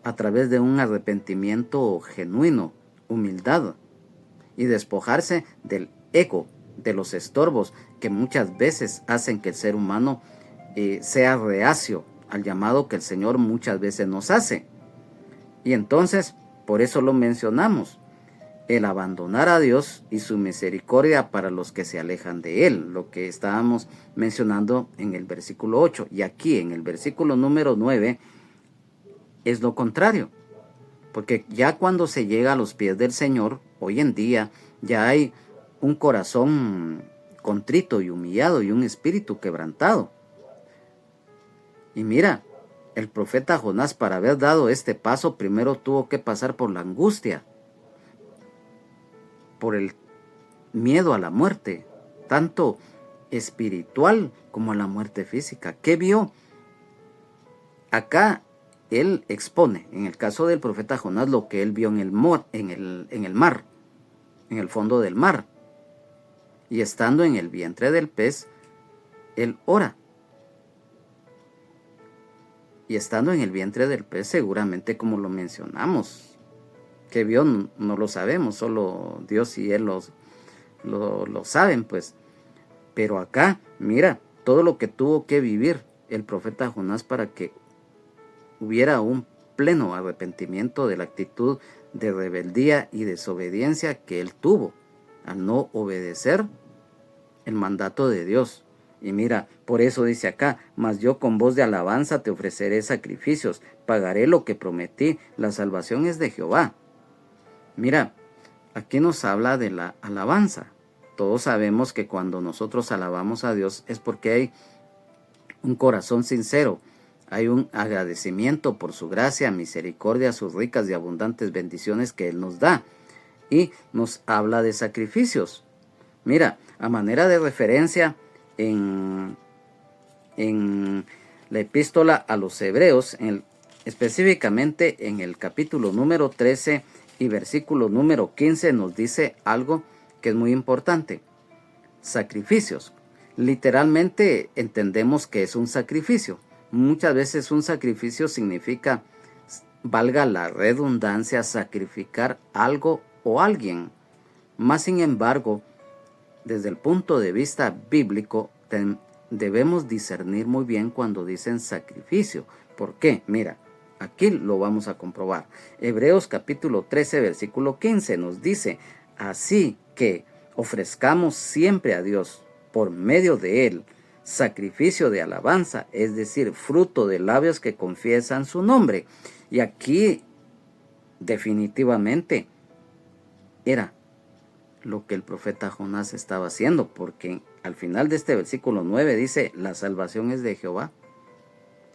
a través de un arrepentimiento genuino, humildad, y despojarse del ego, de los estorbos que muchas veces hacen que el ser humano sea reacio al llamado que el Señor muchas veces nos hace. Y entonces, por eso lo mencionamos: el abandonar a Dios y su misericordia para los que se alejan de Él, lo que estábamos mencionando en el versículo 8. Y aquí en el versículo número 9 es lo contrario, porque ya cuando se llega a los pies del Señor, hoy en día ya hay un corazón contrito y humillado y un espíritu quebrantado. Y mira, el profeta Jonás, para haber dado este paso, primero tuvo que pasar por la angustia, por el miedo a la muerte, tanto espiritual como a la muerte física. ¿Qué vio? Acá él expone, en el caso del profeta Jonás, lo que él vio en el mar, en el fondo del mar. Y estando en el vientre del pez, él ora. Y estando en el vientre del pez, seguramente, como lo mencionamos, que vio no lo sabemos, solo Dios y él lo saben, pues. Pero acá, mira, todo lo que tuvo que vivir el profeta Jonás para que hubiera un pleno arrepentimiento de la actitud de rebeldía y desobediencia que él tuvo al no obedecer el mandato de Dios. Y mira, por eso dice acá: mas yo con voz de alabanza te ofreceré sacrificios, pagaré lo que prometí, la salvación es de Jehová. Mira, aquí nos habla de la alabanza. Todos sabemos que cuando nosotros alabamos a Dios es porque hay un corazón sincero, hay un agradecimiento por su gracia, misericordia, sus ricas y abundantes bendiciones que Él nos da. Y nos habla de sacrificios. Mira, a manera de referencia, en la epístola a los Hebreos, específicamente en el capítulo número 13 y versículo número 15, nos dice algo que es muy importante: sacrificios. Literalmente entendemos que es un sacrificio. muchas veces un sacrificio significa, valga la redundancia, sacrificar algo o alguien. Más sin embargo, desde el punto de vista bíblico, debemos discernir muy bien cuando dicen sacrificio. ¿Por qué? Mira, aquí lo vamos a comprobar. Hebreos capítulo 13, versículo 15 nos dice: así que ofrezcamos siempre a Dios, por medio de Él, sacrificio de alabanza, es decir, fruto de labios que confiesan su nombre. Y aquí definitivamente era lo que el profeta Jonás estaba haciendo, porque al final de este versículo 9 dice: la salvación es de Jehová.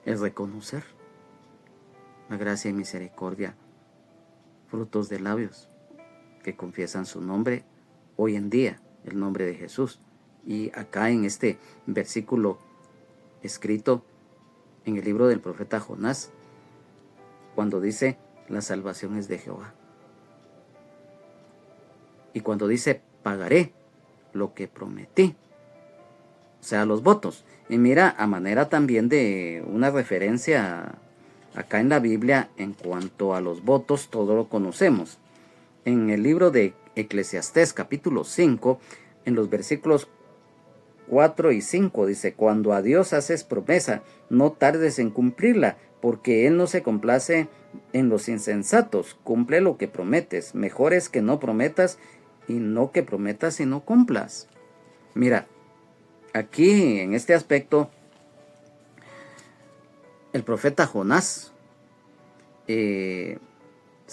Es reconocer la gracia y misericordia, frutos de labios que confiesan su nombre, hoy en día el nombre de Jesús. Y acá en este versículo escrito en el libro del profeta Jonás, cuando dice: la salvación es de Jehová. Y cuando dice: pagaré lo que prometí, o sea, los votos. Y mira, a manera también de una referencia acá en la Biblia en cuanto a los votos, todo lo conocemos. En el libro de Eclesiastés capítulo 5, en los versículos 4 y 5 dice: cuando a Dios haces promesa, no tardes en cumplirla, porque Él no se complace en los insensatos. Cumple lo que prometes. Mejor es que no prometas, y no que prometas y no cumplas. Mira, aquí en este aspecto, el profeta Jonás se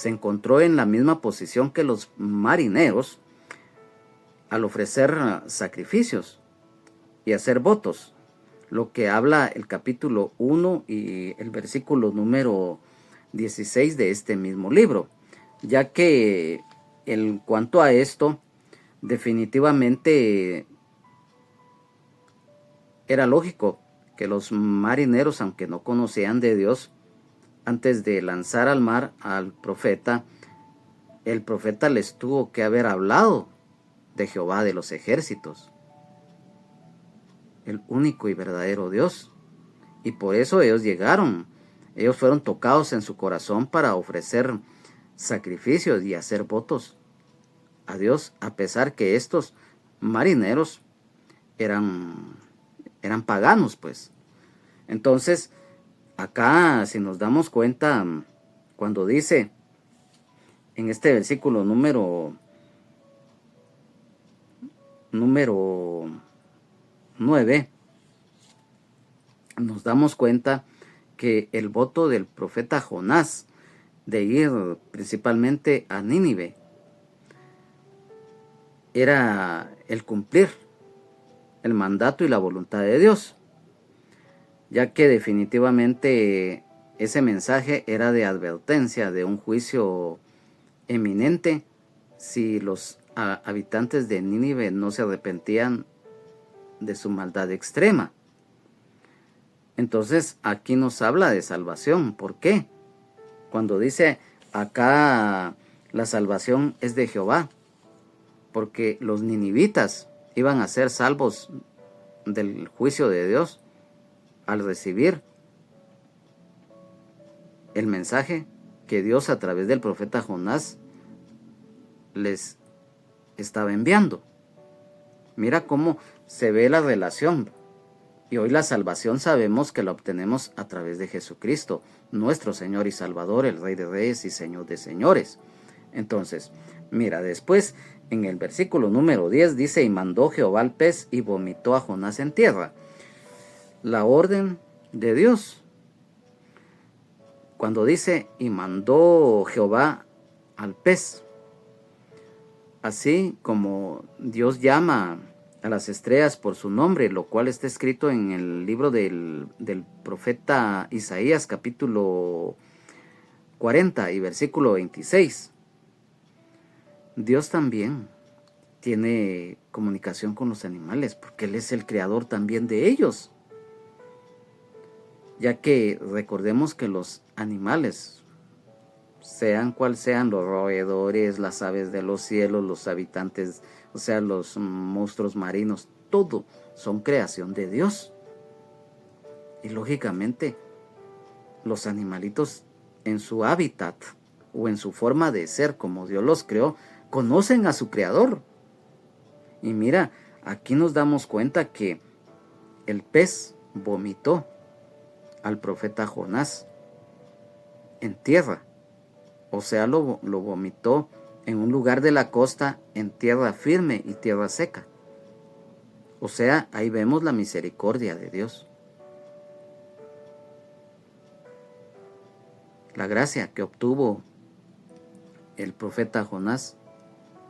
encontró en la misma posición que los marineros al ofrecer sacrificios y hacer votos, lo que habla el capítulo 1 y el versículo número 16 de este mismo libro, ya que en cuanto a esto, definitivamente era lógico que los marineros, aunque no conocían de Dios, antes de lanzar al mar al profeta, el profeta les tuvo que haber hablado de Jehová de los ejércitos, el único y verdadero Dios. Y por eso ellos fueron tocados en su corazón para ofrecer sacrificios y hacer votos a Dios, a pesar que estos marineros eran paganos, pues. Entonces, acá, si nos damos cuenta, cuando dice en este versículo número 9, nos damos cuenta que el voto del profeta Jonás de ir principalmente a Nínive era el cumplir el mandato y la voluntad de Dios, ya que definitivamente ese mensaje era de advertencia de un juicio eminente si los habitantes de Nínive no se arrepentían de su maldad extrema. Entonces aquí nos habla de salvación. ¿Por qué? Cuando dice acá la salvación es de Jehová, porque los ninivitas iban a ser salvos del juicio de Dios al recibir el mensaje que Dios a través del profeta Jonás les estaba enviando. Mira cómo se ve la relación. Y hoy la salvación sabemos que la obtenemos a través de Jesucristo, nuestro Señor y Salvador, el Rey de Reyes y Señor de Señores. Entonces, mira, después en el versículo número 10 dice: y mandó Jehová al pez y vomitó a Jonás en tierra. La orden de Dios. Cuando dice: y mandó Jehová al pez, así como Dios llama a las estrellas por su nombre, lo cual está escrito en el libro del profeta Isaías capítulo 40 y versículo 26. Dios también tiene comunicación con los animales, porque Él es el creador también de ellos. Ya que recordemos que los animales, sean cual sean los roedores, las aves de los cielos, los habitantes, o sea, los monstruos marinos, todo son creación de Dios. Y lógicamente, los animalitos en su hábitat o en su forma de ser como Dios los creó, conocen a su creador. Y mira, aquí nos damos cuenta que el pez vomitó al profeta Jonás en tierra. O sea, lo vomitó en un lugar de la costa, en tierra firme y tierra seca. O sea, ahí vemos la misericordia de Dios. La gracia que obtuvo el profeta Jonás,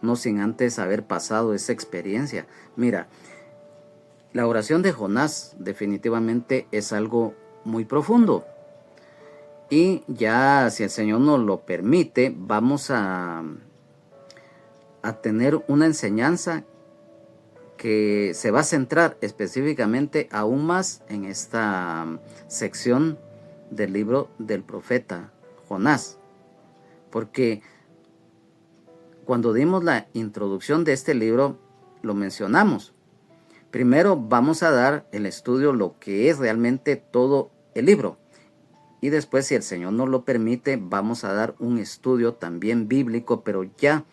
no sin antes haber pasado esa experiencia. Mira, la oración de Jonás definitivamente es algo muy profundo. Y ya, si el Señor nos lo permite, vamos a tener una enseñanza que se va a centrar específicamente aún más en esta sección del libro del profeta Jonás. Porque cuando dimos la introducción de este libro, lo mencionamos. Primero vamos a dar el estudio lo que es realmente todo el libro. Y después, si el Señor nos lo permite, vamos a dar un estudio también bíblico, pero ya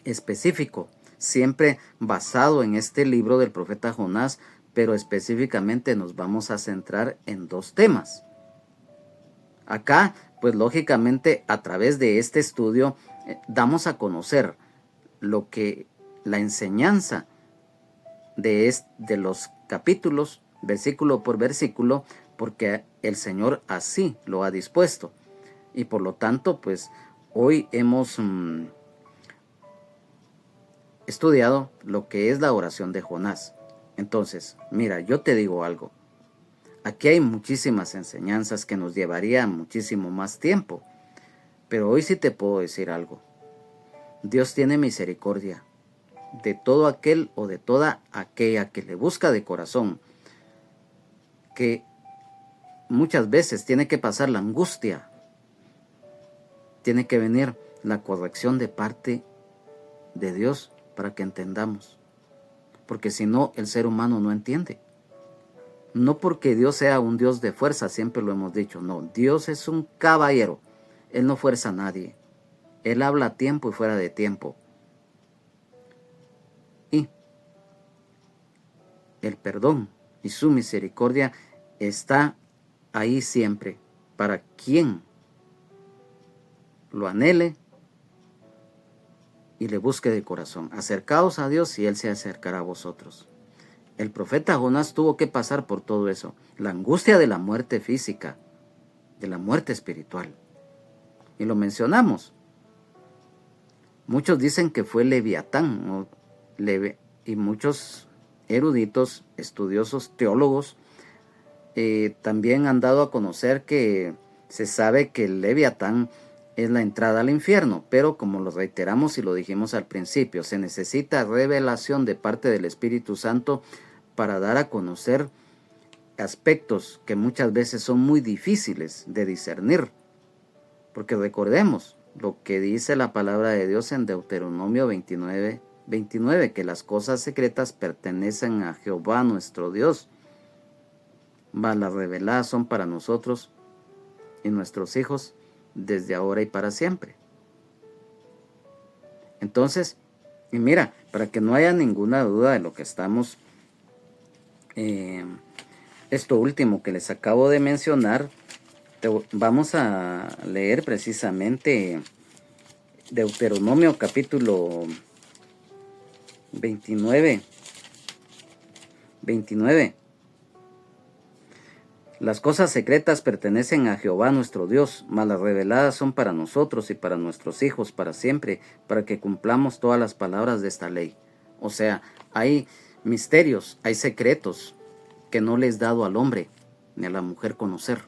específico, siempre basado en este libro del profeta Jonás, pero específicamente nos vamos a centrar en dos temas. Acá, pues lógicamente, a través de este estudio, damos a conocer lo que la enseñanza de los capítulos, versículo por versículo, porque el Señor así lo ha dispuesto. Y por lo tanto, pues hoy hemos estudiado lo que es la oración de Jonás. Entonces, mira, yo te digo algo. Aquí hay muchísimas enseñanzas que nos llevarían muchísimo más tiempo. Pero hoy sí te puedo decir algo. Dios tiene misericordia de todo aquel o de toda aquella que le busca de corazón, que muchas veces tiene que pasar la angustia, tiene que venir la corrección de parte de Dios para que entendamos, porque si no, el ser humano no entiende. No porque Dios sea un Dios de fuerza, siempre lo hemos dicho, no, Dios es un caballero, Él no fuerza a nadie, Él habla a tiempo y fuera de tiempo. Y el perdón y su misericordia está ahí siempre para quien lo anhele y le busque de corazón. Acercaos a Dios y Él se acercará a vosotros. El profeta Jonás tuvo que pasar por todo eso. La angustia de la muerte física, de la muerte espiritual. Y lo mencionamos. Muchos dicen que fue Leviatán, y muchos eruditos, estudiosos, teólogos, también han dado a conocer que se sabe que el Leviatán es la entrada al infierno, pero como lo reiteramos y lo dijimos al principio, se necesita revelación de parte del Espíritu Santo para dar a conocer aspectos que muchas veces son muy difíciles de discernir. Porque recordemos lo que dice la palabra de Dios en Deuteronomio 29, que las cosas secretas pertenecen a Jehová nuestro Dios, mas las reveladas son para nosotros y nuestros hijos desde ahora y para siempre. Entonces, y mira, para que no haya ninguna duda de lo que estamos, esto último que les acabo de mencionar, vamos a leer precisamente Deuteronomio capítulo 29. Las cosas secretas pertenecen a Jehová nuestro Dios, mas las reveladas son para nosotros y para nuestros hijos para siempre, para que cumplamos todas las palabras de esta ley. O sea, hay misterios, hay secretos que no les es dado al hombre ni a la mujer conocer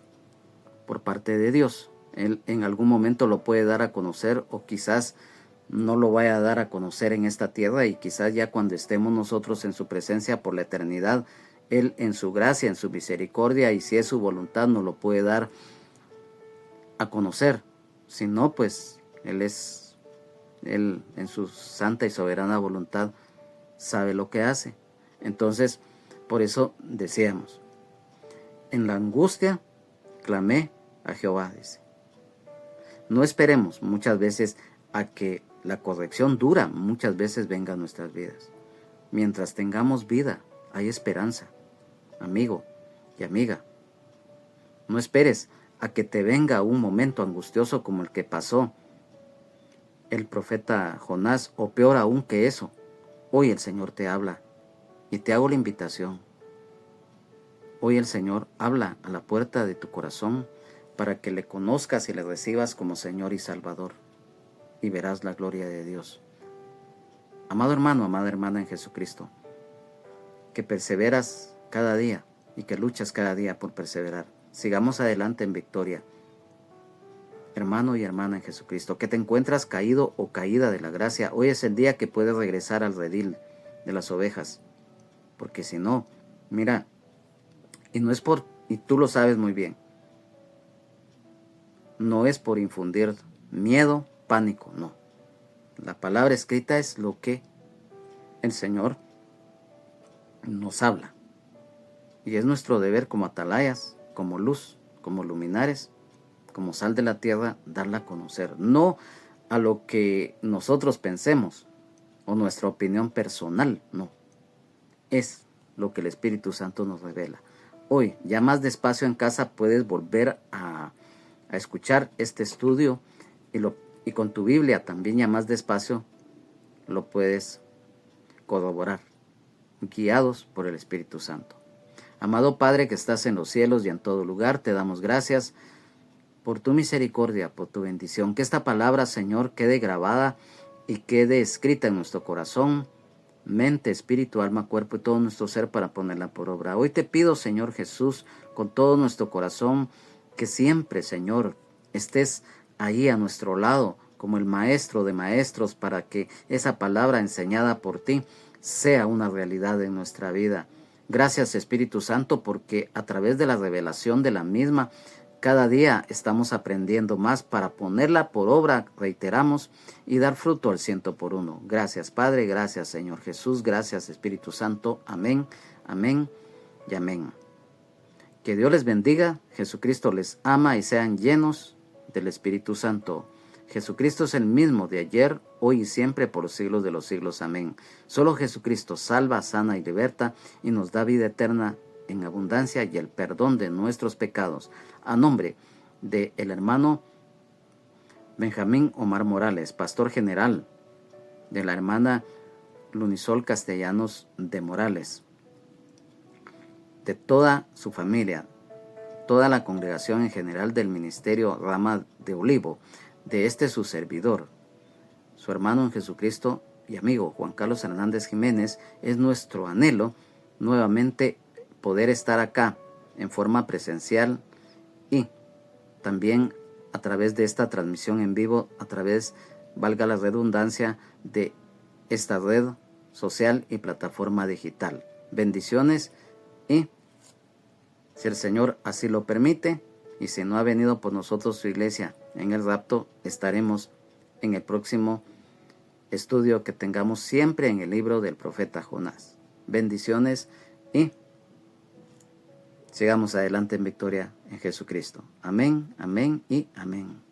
por parte de Dios. Él en algún momento lo puede dar a conocer, o quizás no lo vaya a dar a conocer en esta tierra, y quizás ya cuando estemos nosotros en su presencia por la eternidad, Él en su gracia, en su misericordia, y si es su voluntad, nos lo puede dar a conocer. Si no, pues Él en su santa y soberana voluntad sabe lo que hace. Entonces, por eso decíamos, En la angustia clamé a Jehová, dice. No esperemos muchas veces a que la corrección dura, muchas veces venga a nuestras vidas. Mientras tengamos vida, hay esperanza, amigo y amiga. No esperes a que te venga un momento angustioso como el que pasó el profeta Jonás, o peor aún que eso. Hoy el Señor te habla y te hago la invitación. Hoy el Señor habla a la puerta de tu corazón para que le conozcas y le recibas como Señor y Salvador, y verás la gloria de Dios. Amado hermano, amada hermana en Jesucristo, que perseveras cada día y que luchas cada día por perseverar. Sigamos adelante en victoria. Hermano y hermana en Jesucristo, que te encuentras caído o caída de la gracia, hoy es el día que puedes regresar al redil de las ovejas. Porque si no, mira, y tú lo sabes muy bien, no es por infundir miedo, pánico, no. La palabra escrita es lo que el Señor nos habla. Y es nuestro deber como atalayas, como luz, como luminares, como sal de la tierra, darla a conocer. No a lo que nosotros pensemos o nuestra opinión personal, no. Es lo que el Espíritu Santo nos revela. Hoy, ya más despacio en casa, puedes volver a escuchar este estudio y con tu Biblia también ya más despacio lo puedes corroborar, guiados por el Espíritu Santo. Amado Padre que estás en los cielos y en todo lugar, te damos gracias por tu misericordia, por tu bendición. Que esta palabra, Señor, quede grabada y quede escrita en nuestro corazón, mente, espíritu, alma, cuerpo y todo nuestro ser para ponerla por obra. Hoy te pido, Señor Jesús, con todo nuestro corazón, que siempre, Señor, estés ahí a nuestro lado como el maestro de maestros para que esa palabra enseñada por ti sea una realidad en nuestra vida. Gracias, Espíritu Santo, porque a través de la revelación de la misma, cada día estamos aprendiendo más para ponerla por obra, reiteramos, y dar fruto al 100 por 1. Gracias, Padre, gracias, Señor Jesús, gracias, Espíritu Santo. Amén, amén y amén. Que Dios les bendiga, Jesucristo les ama y sean llenos del Espíritu Santo. Jesucristo es el mismo de ayer, hoy y siempre, por los siglos de los siglos. Amén. Solo Jesucristo salva, sana y liberta y nos da vida eterna en abundancia y el perdón de nuestros pecados. A nombre de el hermano Benjamín Omar Morales, pastor general de la hermana Lunisol Castellanos de Morales, de toda su familia, toda la congregación en general del ministerio Rama de Olivo, de su servidor, su hermano en Jesucristo y amigo Juan Carlos Hernández Jiménez, es nuestro anhelo nuevamente poder estar acá en forma presencial y también a través de esta transmisión en vivo, a través, valga la redundancia, de esta red social y plataforma digital. Bendiciones y si el Señor así lo permite y si no ha venido por nosotros su iglesia en el rapto, estaremos en el próximo estudio que tengamos siempre en el libro del profeta Jonás. Bendiciones y sigamos adelante en victoria en Jesucristo. Amén, amén y amén.